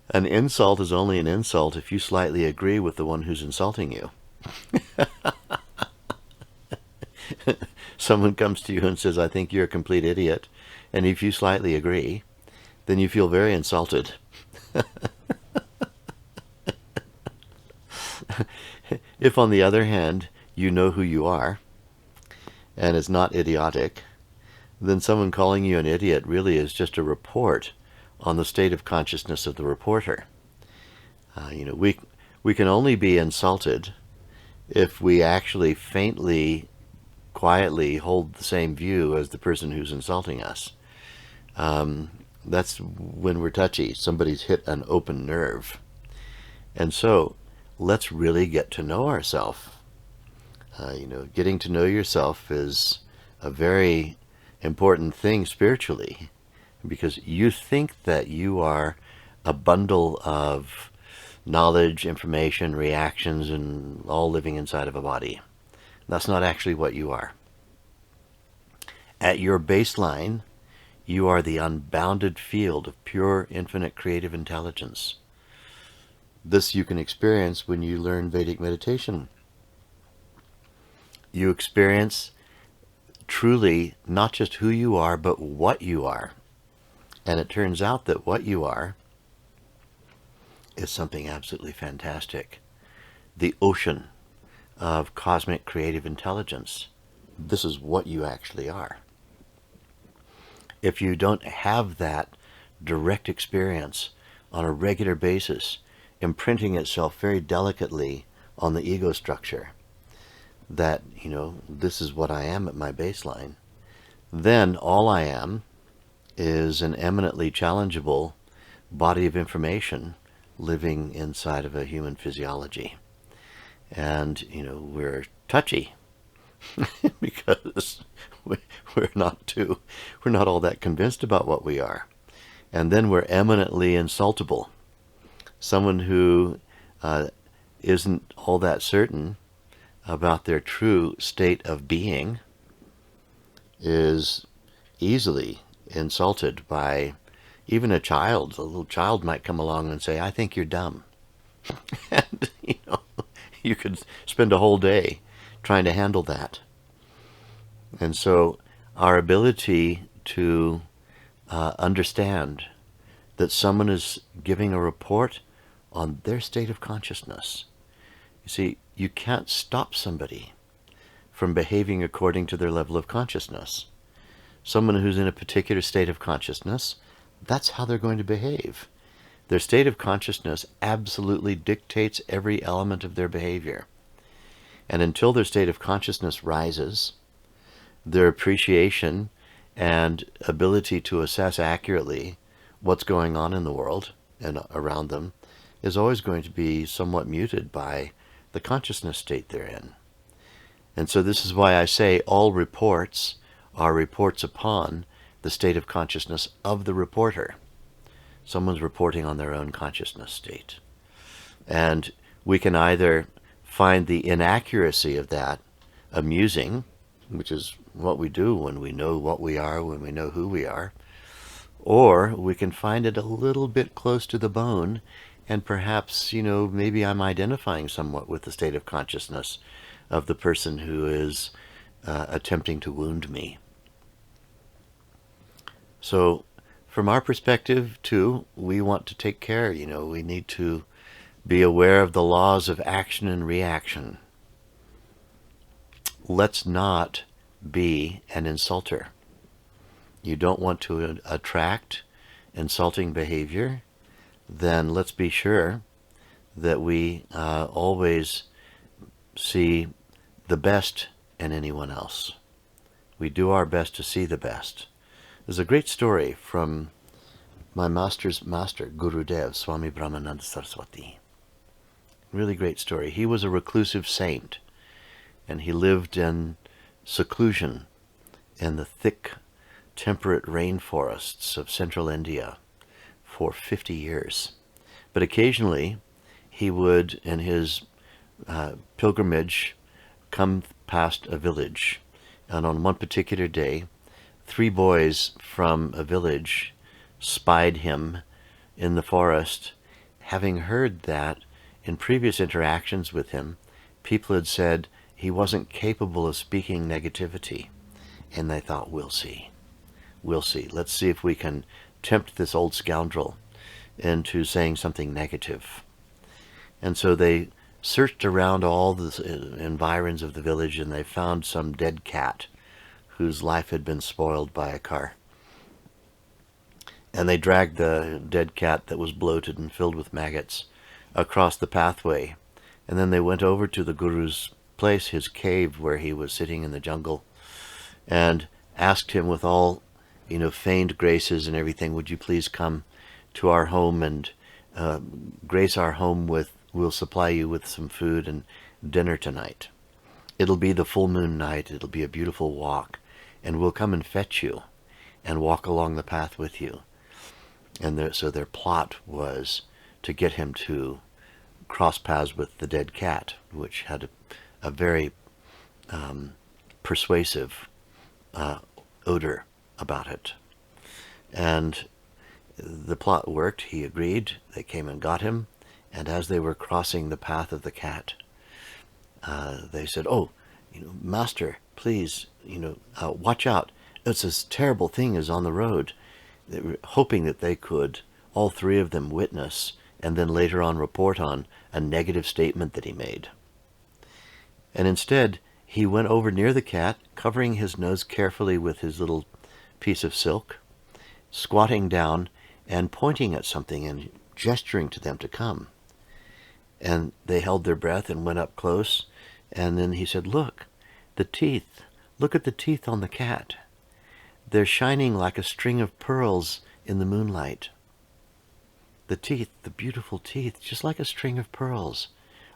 An insult is only an insult if you slightly agree with the one who's insulting you. Someone comes to you and says, I think you're a complete idiot, and if you slightly agree, then you feel very insulted. If, on the other hand, you know who you are, and it's not idiotic, then someone calling you an idiot really is just a report on the state of consciousness of the reporter. We can only be insulted if we actually faintly, quietly hold the same view as the person who's insulting us. That's when we're touchy. Somebody's hit an open nerve. And so let's really get to know ourselves. Getting to know yourself is a very important thing spiritually, because you think that you are a bundle of knowledge, information, reactions, and all living inside of a body. That's not actually what you are. At your baseline, you are the unbounded field of pure, infinite creative intelligence. This you can experience when you learn Vedic meditation. You experience truly not just who you are, but what you are. And it turns out that what you are is something absolutely fantastic. The ocean of cosmic creative intelligence. This is what you actually are. If you don't have that direct experience on a regular basis, imprinting itself very delicately on the ego structure, that, this is what I am at my baseline, then all I am is an eminently challengeable body of information living inside of a human physiology. And, we're touchy because we're not all that convinced about what we are. And then we're eminently insultable. Someone who isn't all that certain about their true state of being is easily insulted by even a child. A little child might come along and say, I think you're dumb. And, you could spend a whole day trying to handle that. And so our ability to understand that someone is giving a report on their state of consciousness. You see, you can't stop somebody from behaving according to their level of consciousness. Someone who's in a particular state of consciousness, that's how they're going to behave. Their state of consciousness absolutely dictates every element of their behavior. And until their state of consciousness rises, their appreciation and ability to assess accurately what's going on in the world and around them is always going to be somewhat muted by the consciousness state they're in. And so this is why I say all reports are reports upon the state of consciousness of the reporter. Someone's reporting on their own consciousness state. And we can either find the inaccuracy of that amusing, which is what we do when we know what we are, when we know who we are, or we can find it a little bit close to the bone, and perhaps, maybe I'm identifying somewhat with the state of consciousness of the person who is attempting to wound me. So from our perspective, too, we want to take care. We need to be aware of the laws of action and reaction. Let's not be an insulter. You don't want to attract insulting behavior, then let's be sure that we always see the best in anyone else. We do our best to see the best. There's a great story from my master's master, Gurudev, Swami Brahmananda Saraswati. Really great story. He was a reclusive saint, and he lived in seclusion in the thick, temperate rainforests of central India for 50 years. But occasionally, he would, in his pilgrimage, come past a village. And on one particular day, 3 boys from a village spied him in the forest having heard that in previous interactions with him, people had said he wasn't capable of speaking negativity. And they thought, we'll see. We'll see. Let's see if we can tempt this old scoundrel into saying something negative. And so they searched around all the environs of the village, and they found some dead cat whose life had been spoiled by a car. And they dragged the dead cat that was bloated and filled with maggots across the pathway. And then they went over to the Guru's place, his cave where he was sitting in the jungle, and asked him with all, feigned graces and everything, would you please come to our home and grace our home with, we'll supply you with some food and dinner tonight. It'll be the full moon night, it'll be a beautiful walk, and we'll come and fetch you and walk along the path with you. And so their plot was to get him to cross paths with the dead cat, which had a very persuasive odor about it. And the plot worked. He agreed. They came and got him. And as they were crossing the path of the cat, they said, oh, Master, please, watch out. It's this terrible thing is on the road. They were hoping that they could, all three of them, witness and then later on report on a negative statement that he made. And instead, he went over near the cat, covering his nose carefully with his little piece of silk, squatting down and pointing at something and gesturing to them to come. And they held their breath and went up close. And then he said, look, the teeth. Look at the teeth on the cat. They're shining like a string of pearls in the moonlight. The teeth, the beautiful teeth, just like a string of pearls.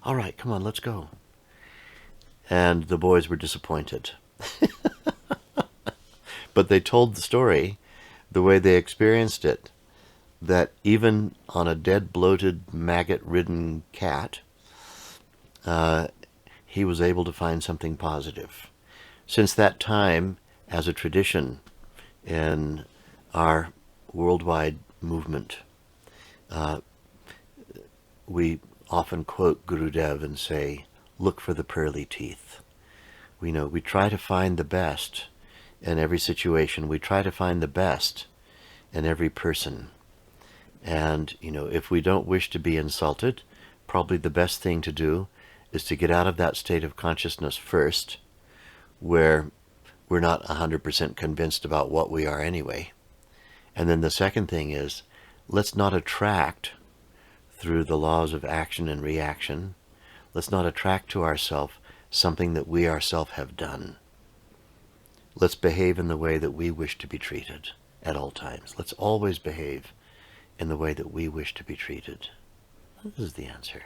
All right, come on, let's go. And the boys were disappointed. But they told the story the way they experienced it, that even on a dead, bloated, maggot-ridden cat, he was able to find something positive. Since that time, as a tradition in our worldwide movement, we often quote Gurudev and say, look for the pearly teeth. We try to find the best in every situation. We try to find the best in every person. And, if we don't wish to be insulted, probably the best thing to do is to get out of that state of consciousness first, where we're not 100% convinced about what we are anyway. And then the second thing is, let's not attract, through the laws of action and reaction, let's not attract to ourselves something that we ourselves have done. Let's behave in the way that we wish to be treated at all times. Let's always behave in the way that we wish to be treated. This is the answer.